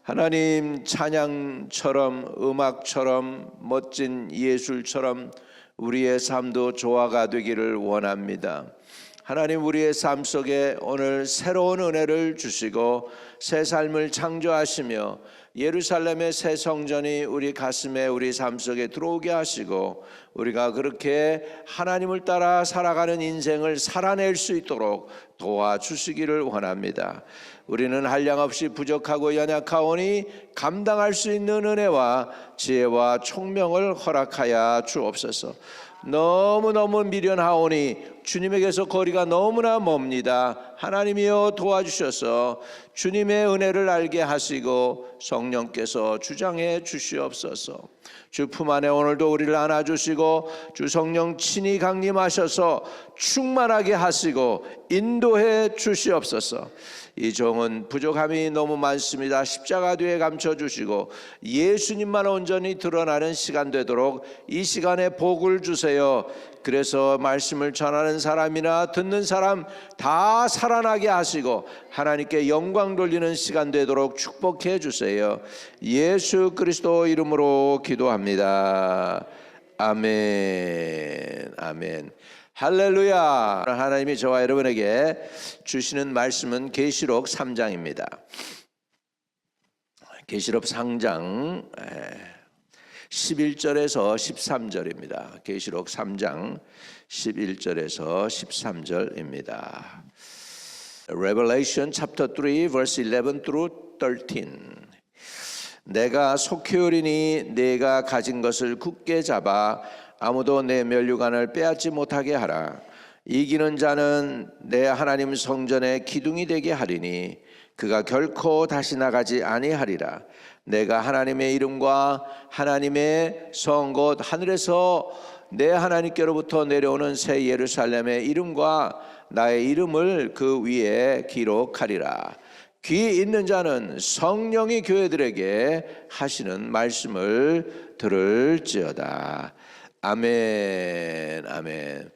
하나님, 찬양처럼, 음악처럼, 멋진 예술처럼 우리의 삶도 조화가 되기를 원합니다. 하나님, 우리의 삶 속에 오늘 새로운 은혜를 주시고 새 삶을 창조하시며 예루살렘의 새 성전이 우리 가슴에, 우리 삶 속에 들어오게 하시고 우리가 그렇게 하나님을 따라 살아가는 인생을 살아낼 수 있도록 도와주시기를 원합니다. 우리는 한량없이 부족하고 연약하오니 감당할 수 있는 은혜와 지혜와 총명을 허락하여 주옵소서. 너무너무 미련하오니 주님에게서 거리가 너무나 멉니다. 하나님이여 도와주셔서 주님의 은혜를 알게 하시고 성령께서 주장해 주시옵소서. 주 품 안에 오늘도 우리를 안아주시고 주 성령 친히 강림하셔서 충만하게 하시고 인도해 주시옵소서. 이 종은 부족함이 너무 많습니다. 십자가 뒤에 감춰주시고 예수님만 온전히 드러나는 시간 되도록 이 시간에 복을 주세요. 그래서 말씀을 전하는 사람이나 듣는 사람 다 살아나게 하시고 하나님께 영광 돌리는 시간 되도록 축복해 주세요. 예수 그리스도 이름으로 기도합니다. 아멘. 아멘. 할렐루야. 하나님이 저와 여러분에게 주시는 말씀은 계시록 3장입니다. 계시록 3장 11절에서 13절입니다. 계시록 3장 11절에서 13절입니다. Revelation chapter 3 verse 11 through 13. 내가 속히 오리니 내가 가진 것을 굳게 잡아 아무도 내 면류관을 빼앗지 못하게 하라. 이기는 자는 내 하나님 성전의 기둥이 되게 하리니 그가 결코 다시 나가지 아니하리라. 내가 하나님의 이름과 하나님의 성 곧 하늘에서 내 하나님께로부터 내려오는 새 예루살렘의 이름과 나의 이름을 그 위에 기록하리라. 귀 있는 자는 성령이 교회들에게 하시는 말씀을 들을지어다. 아멘. 아멘.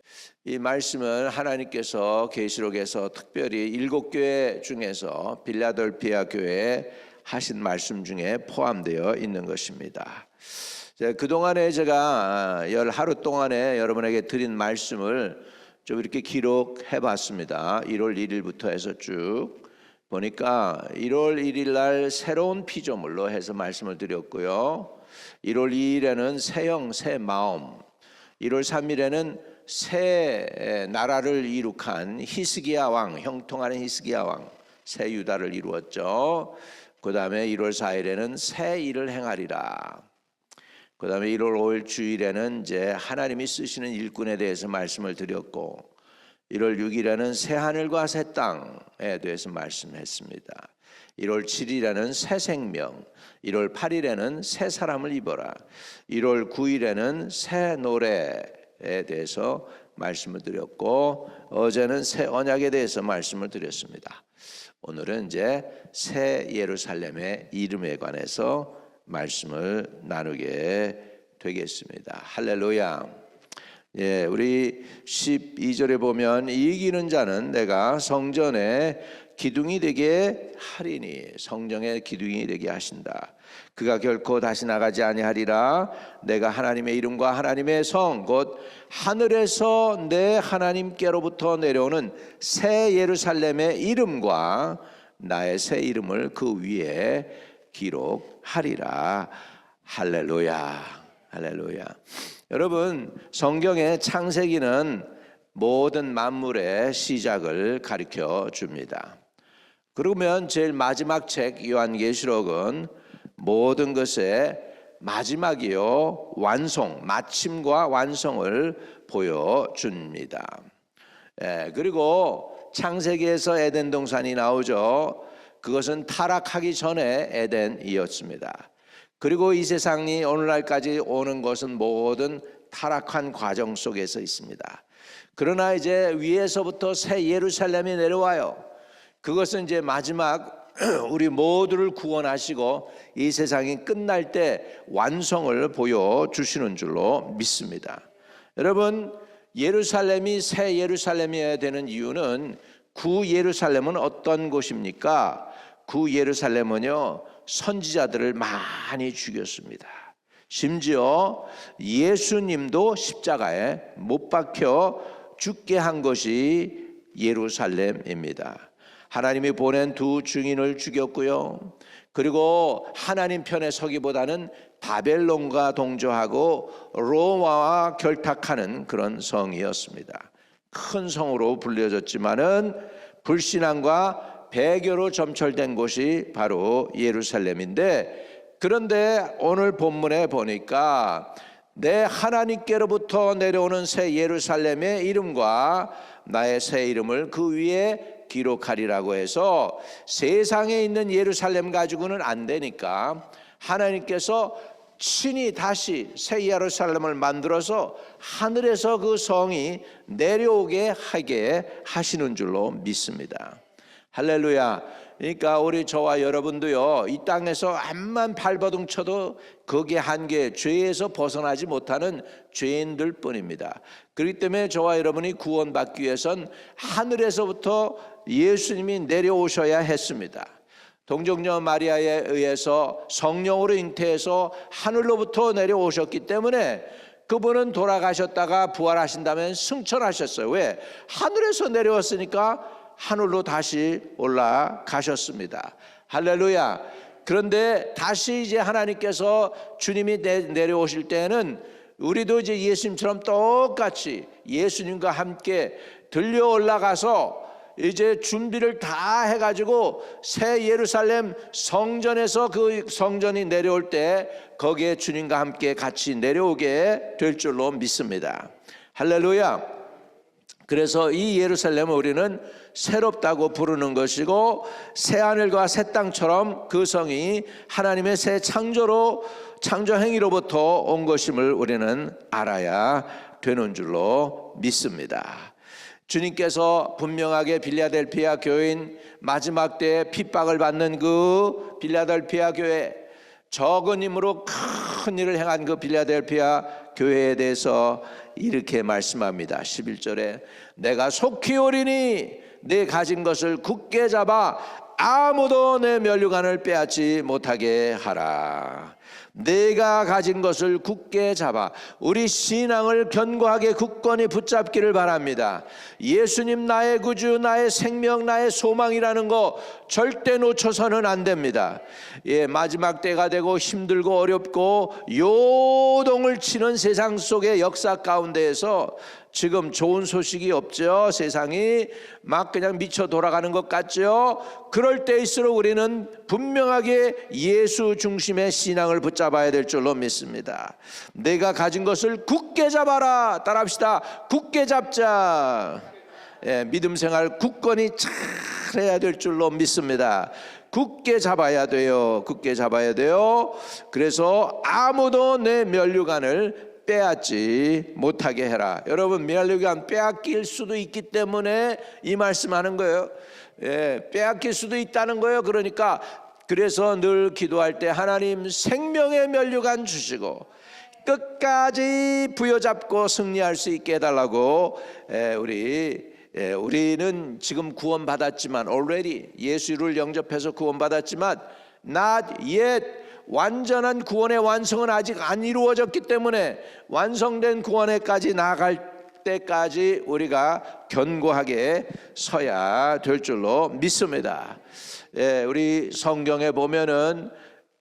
이 말씀은 하나님께서 계시록에서 특별히 7교회 중에서 빌라델피아 교회에 하신 말씀 중에 포함되어 있는 것입니다. 그동안에 제가 열 하루 동안에 여러분에게 드린 말씀을 좀 이렇게 기록해 봤습니다. 1월 1일부터 해서 쭉 보니까 1월 1일 날 새로운 피조물로 해서 말씀을 드렸고요. 1월 2일에는 새 영, 새 마음, 1월 3일에는 새 나라를 이룩한 히스기야 왕, 형통하는 히스기야 왕, 새 유다를 이루었죠. 그 다음에 1월 4일에는 새 일을 행하리라. 그 다음에 1월 5일 주일에는 이제 하나님이 쓰시는 일꾼에 대해서 말씀을 드렸고 1월 6일에는 새 하늘과 새 땅에 대해서 말씀했습니다. 1월 7일에는 새 생명, 1월 8일에는 새 사람을 입어라. 1월 9일에는 새 노래에 대해서 말씀을 드렸고 어제는 새 언약에 대해서 말씀을 드렸습니다. 오늘은 이제 새 예루살렘의 이름에 관해서 말씀을 나누게 되겠습니다. 할렐루야. 예, 우리 12절에 보면 이기는 자는 내가 성전의 기둥이 되게 하리니, 성전의 기둥이 되게 하신다. 그가 결코 다시 나가지 아니하리라. 내가 하나님의 이름과 하나님의 성 곧 하늘에서 내 하나님께로부터 내려오는 새 예루살렘의 이름과 나의 새 이름을 그 위에 기록하리라. 할렐루야. 할렐루야. 여러분, 성경의 창세기는 모든 만물의 시작을 가르쳐 줍니다. 그러면 제일 마지막 책 요한계시록은 모든 것의 마지막이요 완성, 마침과 완성을 보여줍니다. 그리고 창세기에서 에덴 동산이 나오죠. 그것은 타락하기 전에 에덴이었습니다. 그리고 이 세상이 오늘날까지 오는 것은 모든 타락한 과정 속에서 있습니다. 그러나 이제 위에서부터 새 예루살렘이 내려와요. 그것은 이제 마지막 우리 모두를 구원하시고 이 세상이 끝날 때 완성을 보여주시는 줄로 믿습니다. 여러분, 예루살렘이 새 예루살렘이어야 되는 이유는 구 예루살렘은 어떤 곳입니까? 구 예루살렘은요 선지자들을 많이 죽였습니다. 심지어 예수님도 십자가에 못 박혀 죽게 한 것이 예루살렘입니다. 하나님이 보낸 두 증인을 죽였고요. 그리고 하나님 편에 서기보다는 바벨론과 동조하고 로마와 결탁하는 그런 성이었습니다. 큰 성으로 불려졌지만은 불신앙과 배교로 점철된 곳이 바로 예루살렘인데, 그런데 오늘 본문에 보니까 내 하나님께로부터 내려오는 새 예루살렘의 이름과 나의 새 이름을 그 위에 기록하리라고 해서 세상에 있는 예루살렘 가지고는 안 되니까 하나님께서 친히 다시 새 예루살렘을 만들어서 하늘에서 그 성이 내려오게 하게 하시는 줄로 믿습니다. 할렐루야. 그러니까 우리 저와 여러분도요, 이 땅에서 암만 발버둥 쳐도 거기에 한계, 죄에서 벗어나지 못하는 죄인들 뿐입니다. 그렇기 때문에 저와 여러분이 구원받기 위해선 하늘에서부터 예수님이 내려오셔야 했습니다. 동정녀 마리아에 의해서 성령으로 잉태해서 하늘로부터 내려오셨기 때문에 그분은 돌아가셨다가 부활하신다면 승천하셨어요. 왜? 하늘에서 내려왔으니까 하늘로 다시 올라가셨습니다. 할렐루야. 그런데 다시 이제 하나님께서 주님이 내려오실 때는 우리도 이제 예수님처럼 똑같이 예수님과 함께 들려 올라가서 이제 준비를 다 해가지고 새 예루살렘 성전에서 그 성전이 내려올 때 거기에 주님과 함께 같이 내려오게 될 줄로 믿습니다. 할렐루야. 그래서 이 예루살렘을 우리는 새롭다고 부르는 것이고, 새하늘과 새 땅처럼 그 성이 하나님의 새 창조 행위로부터 온 것임을 우리는 알아야 되는 줄로 믿습니다. 주님께서 분명하게 빌라델피아 교회인 마지막 때에 핍박을 받는 그 빌라델피아 교회, 적은 힘으로 큰 일을 행한 그 빌라델피아 교회에 대해서 이렇게 말씀합니다. 11절에 내가 속히 오리니 내 가진 것을 굳게 잡아 아무도 내 면류관을 빼앗지 못하게 하라. 내가 가진 것을 굳게 잡아, 우리 신앙을 견고하게 굳건히 붙잡기를 바랍니다. 예수님 나의 구주, 나의 생명, 나의 소망이라는 거 절대 놓쳐서는 안 됩니다. 마지막 때가 되고 힘들고 어렵고 요동을 치는 세상 속의 역사 가운데에서 지금 좋은 소식이 없죠. 세상이 막 그냥 미쳐 돌아가는 것 같죠. 그럴 때일수록 우리는 분명하게 예수 중심의 신앙을 붙잡아야 될 줄로 믿습니다. 내가 가진 것을 굳게 잡아라. 따라합시다. 굳게 잡자. 믿음 생활 굳건히 잘 해야 될 줄로 믿습니다. 굳게 잡아야 돼요. 굳게 잡아야 돼요. 그래서 아무도 내 면류관을 빼앗지 못하게 해라. 여러분, 면류관 빼앗길 수도 있기 때문에 이 말씀하는 거예요. 빼앗길 수도 있다는 거예요. 그러니까 그래서 늘 기도할 때 하나님 생명의 면류관 주시고 끝까지 부여잡고 승리할 수 있게 해달라고 우리는 지금 구원받았지만 already 예수를 영접해서 구원받았지만 not yet 완전한 구원의 완성은 아직 안 이루어졌기 때문에 완성된 구원에까지 나아갈 때까지 우리가 견고하게 서야 될 줄로 믿습니다. 우리 성경에 보면은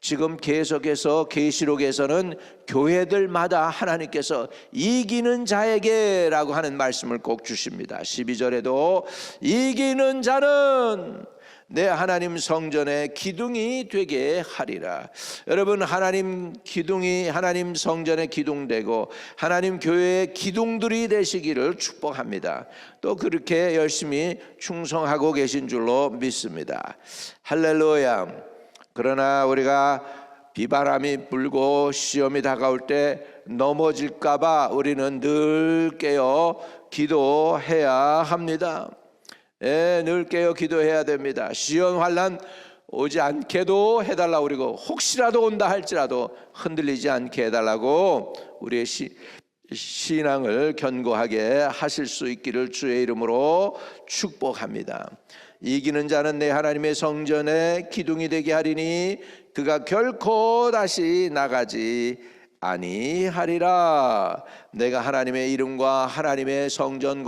지금 계속해서 계시록에서는 교회들마다 하나님께서 이기는 자에게라고 하는 말씀을 꼭 주십니다. 12절에도 이기는 자는 내 하나님 성전의 기둥이 되게 하리라. 여러분, 하나님 기둥이 하나님 성전의 기둥되고 하나님 교회의 기둥들이 되시기를 축복합니다. 또 그렇게 열심히 충성하고 계신 줄로 믿습니다. 할렐루야. 그러나 우리가 비바람이 불고 시험이 다가올 때 넘어질까 봐 우리는 늘 깨어 기도해야 합니다. 늘 깨어 기도해야 됩니다. 시험 환난 오지 않게도 해달라고, 그리고 혹시라도 온다 할지라도 흔들리지 않게 해달라고 우리의 신앙을 견고하게 하실 수 있기를 주의 이름으로 축복합니다. 이기는 자는 내 하나님의 성전에 기둥이 되게 하리니 그가 결코 다시 나가지 아니하리라. 내가 하나님의 이름과 하나님의 성전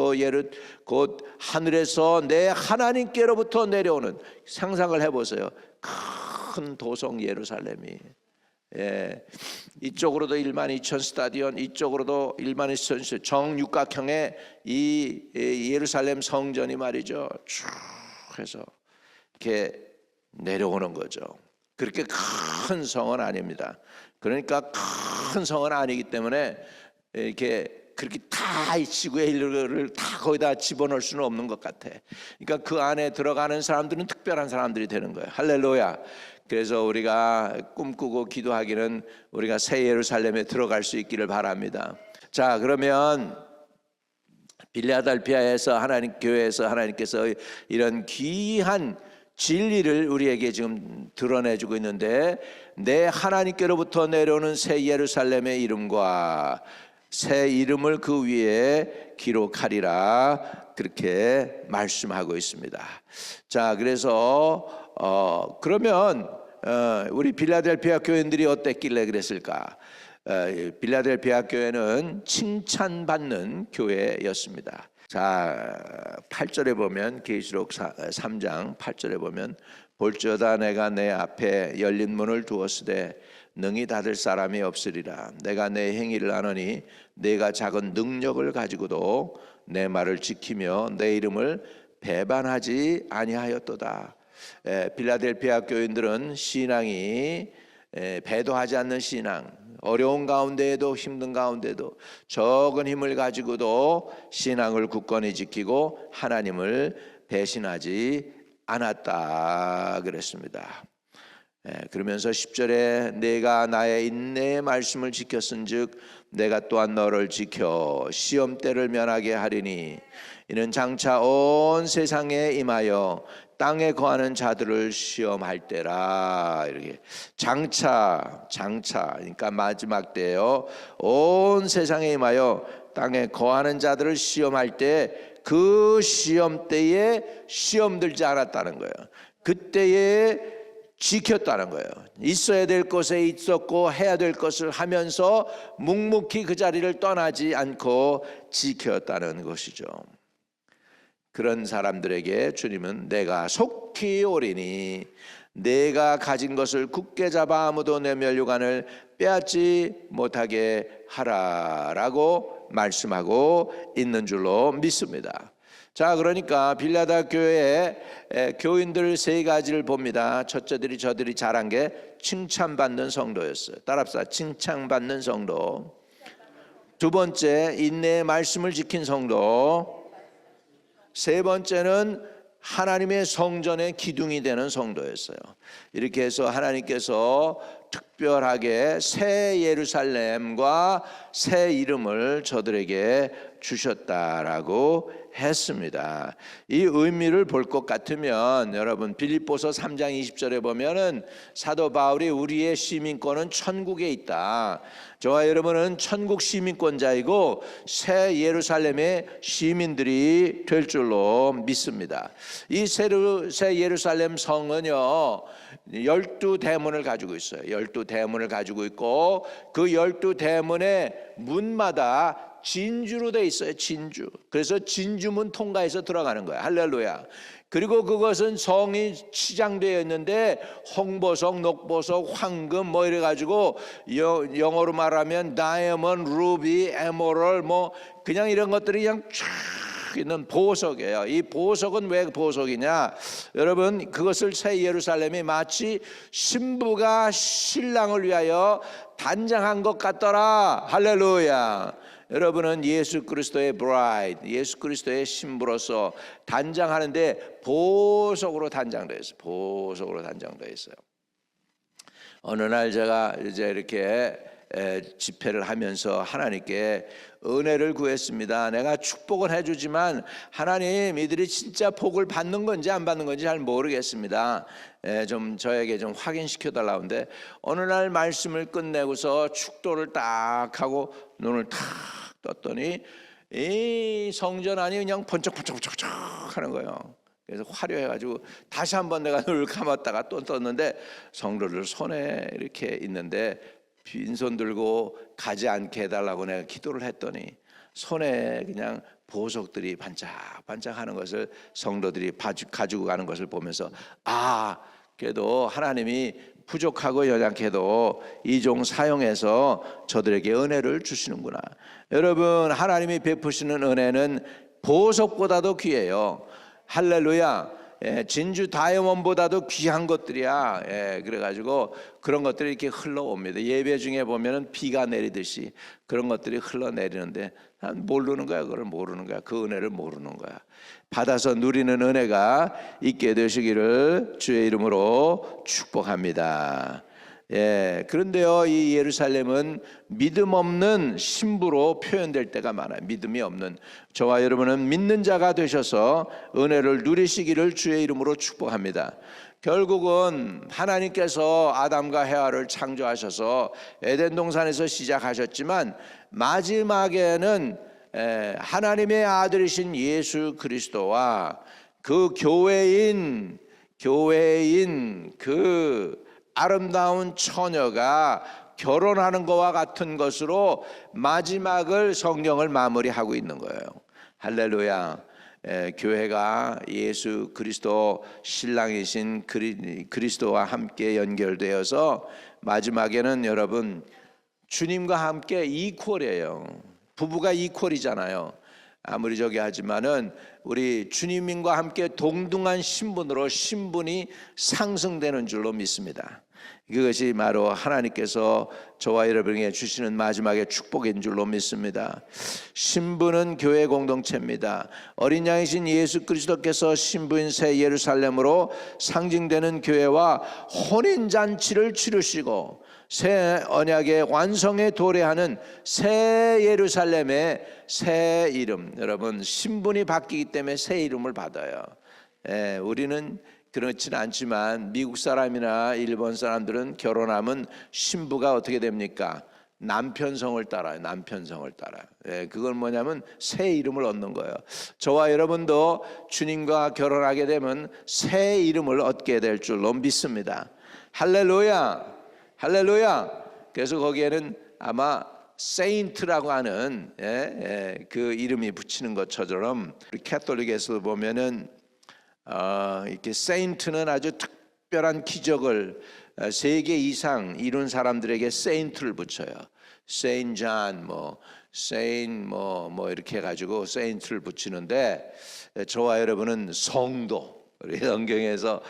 곧 하늘에서 내 하나님께로부터 내려오는, 상상을 해보세요. 큰 도성 예루살렘이, 이쪽으로도 1만 2천 스타디온, 이쪽으로도 1만 2천 정육각형의 이 예루살렘 성전이 말이죠, 쭉 해서 이렇게 내려오는 거죠. 그렇게 큰 성은 아닙니다. 그러니까 큰 성은 아니기 때문에 이렇게 그렇게 다 이 지구의 일을 다 거기다 집어넣을 수는 없는 것 같아. 그러니까 그 안에 들어가는 사람들은 특별한 사람들이 되는 거예요. 할렐루야. 그래서 우리가 꿈꾸고 기도하기는 우리가 새 예루살렘에 들어갈 수 있기를 바랍니다. 자, 그러면 빌라델피아에서 하나님 교회에서 하나님께서 이런 귀한 진리를 우리에게 지금 드러내주고 있는데, 내 하나님께로부터 내려오는 새 예루살렘의 이름과 새 이름을 그 위에 기록하리라, 그렇게 말씀하고 있습니다. 자, 그래서 그러면 우리 빌라델피아 교인들이 어땠길래 그랬을까? 빌라델피아 교회는 칭찬받는 교회였습니다. 자, 8절에 보면, 계시록 3장 8절에 보면, 볼지어다 내가 내 앞에 열린 문을 두었으되 능히 닫을 사람이 없으리라. 내가 내 행위를 아노니 내가 작은 능력을 가지고도 내 말을 지키며 내 이름을 배반하지 아니하였도다. 빌라델피아 교인들은 신앙이 배도하지 않는 신앙, 어려운 가운데에도 힘든 가운데도 적은 힘을 가지고도 신앙을 굳건히 지키고 하나님을 배신하지 않았다 그랬습니다. 그러면서 10절에 내가 나의 인내의 말씀을 지켰은즉 내가 또한 너를 지켜 시험 때를 면하게 하리니 이는 장차 온 세상에 임하여 땅에 거하는 자들을 시험할 때라. 이렇게 장차 그러니까 마지막 때요, 온 세상에 임하여 땅에 거하는 자들을 시험할 때 그 시험 때에 시험 들지 않았다는 거예요. 그때에 지켰다는 거예요. 있어야 될 것에 있었고 해야 될 것을 하면서 묵묵히 그 자리를 떠나지 않고 지켰다는 것이죠. 그런 사람들에게 주님은 내가 속히 오리니 내가 가진 것을 굳게 잡아 아무도 내 면류관을 빼앗지 못하게 하라라고 말씀하고 있는 줄로 믿습니다. 자, 그러니까 빌라델피아 교회의 교인들 세 가지를 봅니다. 첫째들이 저들이 잘한 게 칭찬받는 성도였어요. 따라합시다. 칭찬받는 성도. 두 번째, 인내의 말씀을 지킨 성도. 세 번째는 하나님의 성전의 기둥이 되는 성도였어요. 이렇게 해서 하나님께서 특별하게 새 예루살렘과 새 이름을 저들에게 주셨다라고 했습니다. 이 의미를 볼 것 같으면 여러분 빌립보서 3장 20절에 보면은 사도 바울이 우리의 시민권은 천국에 있다, 저와 여러분은 천국 시민권자이고 새 예루살렘의 시민들이 될 줄로 믿습니다. 이 새 예루살렘 성은요 12대문을 가지고 있어요. 12대문을 가지고 있고 그 12대문의 문마다 진주로 돼 있어요. 진주. 그래서 진주문 통과해서 들어가는 거야. 할렐루야. 그리고 그것은 성이 치장되어 있는데 홍보석, 녹보석, 황금 뭐 이래 가지고 영어로 말하면 다이아몬드, 루비, 에메랄드 뭐 그냥 이런 것들이 그냥 쫙 있는 보석이에요. 이 보석은 왜 보석이냐? 여러분, 그것을 새 예루살렘이 마치 신부가 신랑을 위하여 단장한 것 같더라. 할렐루야. 여러분은 예수 그리스도의 브라이드, 예수 그리스도의 신부로서 단장하는데 보석으로 단장되어 있어요. 보석으로 단장되어 있어요. 어느 날 제가 이제 이렇게 집회를 하면서 하나님께 은혜를 구했습니다. 내가 축복을 해주지만 하나님, 이들이 진짜 복을 받는 건지 안 받는 건지 잘 모르겠습니다. 좀 저에게 좀 확인시켜 달라는데 어느 날 말씀을 끝내고서 축도를 딱 하고 눈을 탁 떴더니 이 성전 안이 그냥 번쩍번쩍 하는 거예요. 그래서 화려해가지고 다시 한번 내가 눈을 감았다가 또 떴는데 성도들 손에 이렇게 있는데 빈손 들고 가지 않게 해달라고 내가 기도를 했더니 손에 그냥 보석들이 반짝반짝하는 것을 성도들이 가지고 가는 것을 보면서 그래도 하나님이 부족하고 연약해도 이 종 사용해서 저들에게 은혜를 주시는구나. 여러분, 하나님이 베푸시는 은혜는 보석보다도 귀해요. 할렐루야. 진주 다이아몬드보다도 귀한 것들이야. 그래가지고 그런 것들이 이렇게 흘러옵니다. 예배 중에 보면은 비가 내리듯이 그런 것들이 흘러내리는데 모르는 거야. 그걸 모르는 거야. 그 은혜를 모르는 거야. 받아서 누리는 은혜가 있게 되시기를 주의 이름으로 축복합니다. 그런데요, 이 예루살렘은 믿음 없는 신부로 표현될 때가 많아요. 믿음이 없는 저와 여러분은 믿는 자가 되셔서 은혜를 누리시기를 주의 이름으로 축복합니다. 결국은 하나님께서 아담과 헤아를 창조하셔서 에덴 동산에서 시작하셨지만 마지막에는 하나님의 아들이신 예수 그리스도와 그 교회인 그 아름다운 처녀가 결혼하는 것과 같은 것으로 마지막을 성경을 마무리하고 있는 거예요. 할렐루야. 교회가 예수 그리스도 신랑이신 그리스도와 함께 연결되어서 마지막에는 여러분 주님과 함께 이퀄이에요. 부부가 이퀄이잖아요. 아무리 저기 하지만은 우리 주님과 함께 동등한 신분으로 신분이 상승되는 줄로 믿습니다. 그것이 바로 하나님께서 저와 여러분에게 주시는 마지막의 축복인 줄로 믿습니다. 신부는 교회 공동체입니다. 어린 양이신 예수 그리스도께서 신부인 새 예루살렘으로 상징되는 교회와 혼인잔치를 치르시고 새 언약의 완성에 도래하는 새 예루살렘의 새 이름, 여러분 신분이 바뀌기 때문에 새 이름을 받아요. 우리는 그렇지는 않지만 미국 사람이나 일본 사람들은 결혼하면 신부가 어떻게 됩니까? 남편 성을 따라요. 남편 성을 따라요. 그건 뭐냐면 새 이름을 얻는 거예요. 저와 여러분도 주님과 결혼하게 되면 새 이름을 얻게 될 줄로 믿습니다. 할렐루야, 할렐루야. 그래서 거기에는 아마 세인트라고 하는 그 이름이 붙이는 것처럼 우리 캐톨릭에서 보면은 이렇게 세인트는 아주 특별한 기적을 3개 이상 이룬 사람들에게 세인트를 붙여요. 세인 잔 세인 이렇게 해가지고 세인트를 붙이는데 저와 여러분은 성도, 우리 성경에서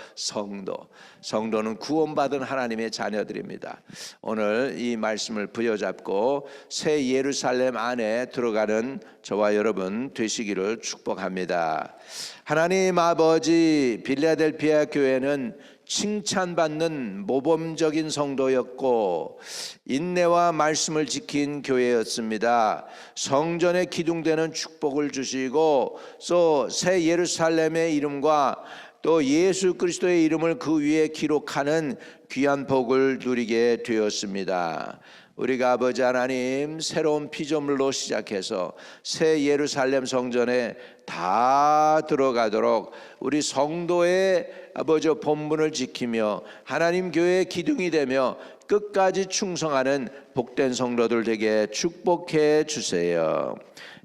성도는 구원받은 하나님의 자녀들입니다. 오늘 이 말씀을 부여잡고 새 예루살렘 안에 들어가는 저와 여러분 되시기를 축복합니다. 하나님 아버지, 빌라델피아 교회는 칭찬받는 모범적인 성도였고 인내와 말씀을 지킨 교회였습니다. 성전에 기둥되는 축복을 주시고 또 새 예루살렘의 이름과 또 예수 그리스도의 이름을 그 위에 기록하는 귀한 복을 누리게 되었습니다. 우리가 아버지 하나님 새로운 피조물로 시작해서 새 예루살렘 성전에 다 들어가도록 우리 성도의 아버지 본분을 지키며 하나님 교회의 기둥이 되며 끝까지 충성하는 복된 성도들 되게 축복해 주세요.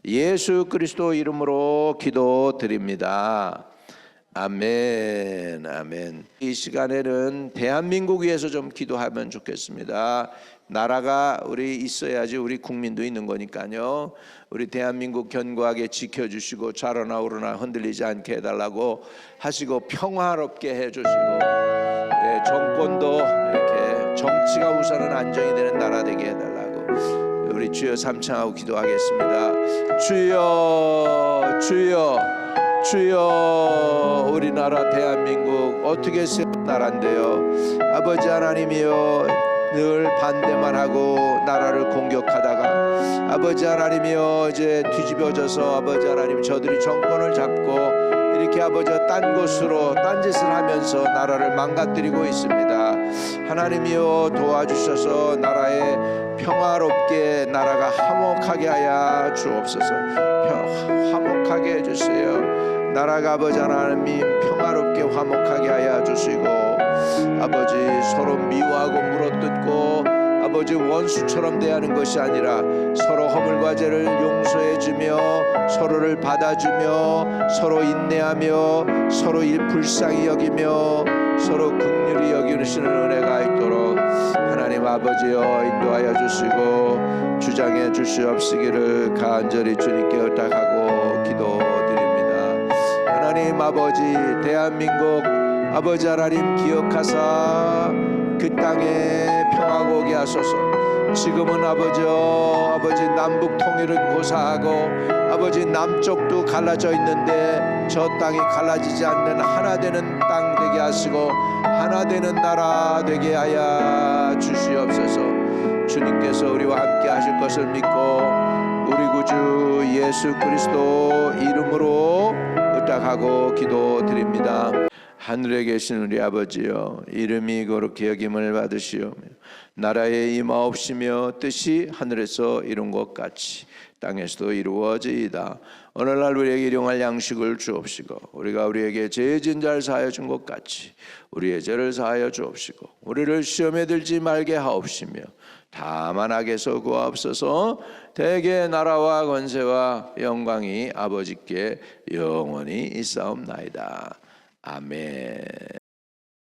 예수 그리스도 이름으로 기도드립니다. 아멘, 아멘. 이 시간에는 대한민국 위해서 좀 기도하면 좋겠습니다. 나라가 우리 있어야지 우리 국민도 있는 거니까요. 우리 대한민국 견고하게 지켜주시고 좌로나 우로나 흔들리지 않게 해달라고 하시고 평화롭게 해주시고 정권도 이렇게 정치가 우선은 안정이 되는 나라 되게 해달라고 우리 주여 삼창하고 기도하겠습니다. 주여, 주여, 주여. 우리나라 대한민국 어떻게 세운 나라인데요. 아버지 하나님이여, 늘 반대만 하고 나라를 공격하다가 아버지 하나님이여 이제 뒤집어져서 아버지 하나님 저들이 정권을 잡고 이렇게 아버지 딴 곳으로 딴짓을 하면서 나라를 망가뜨리고 있습니다. 하나님이여 도와주셔서 나라에 평화롭게 나라가 화목하게 하여 주옵소서. 화목하게 해주세요. 나라가 아버지 하나님 평화롭게 화목하게 하여 주시고, 아버지 서로 미워하고 물어뜯고 아버지 원수처럼 대하는 것이 아니라 서로 허물과 죄를 용서해 주며 서로를 받아주며 서로 인내하며 서로 불쌍히 여기며 서로 긍휼히 여기시는 은혜가 있도록 하나님 아버지여 인도하여 주시고 주장해 주시옵시기를 간절히 주님께 의탁하고 기도드립니다. 하나님 아버지, 대한민국 아버지 하나님 기억하사 그 땅에 평화가 오게 하소서. 지금은 아버지 남북 통일은 고사하고 아버지 남쪽도 갈라져 있는데 저 땅이 갈라지지 않는 하나 되는 땅 되게 하시고 하나 되는 나라 되게 하여 주시옵소서. 주님께서 우리와 함께 하실 것을 믿고 우리 구주 예수 그리스도 이름으로 의탁하고 기도드립니다. 하늘에 계신 우리 아버지여, 이름이 거룩히 여김을 받으시오며 나라에 임하옵시며 뜻이 하늘에서 이룬 것 같이 땅에서도 이루어지이다. 오늘날 우리에게 일용할 양식을 주옵시고 우리가 우리에게 죄 지은 자를 사하여 준 것 같이 우리의 죄를 사하여 주옵시고 우리를 시험에 들지 말게 하옵시며 다만 악에서 구하옵소서. 대개 나라와 권세와 영광이 아버지께 영원히 있사옵나이다. 아멘.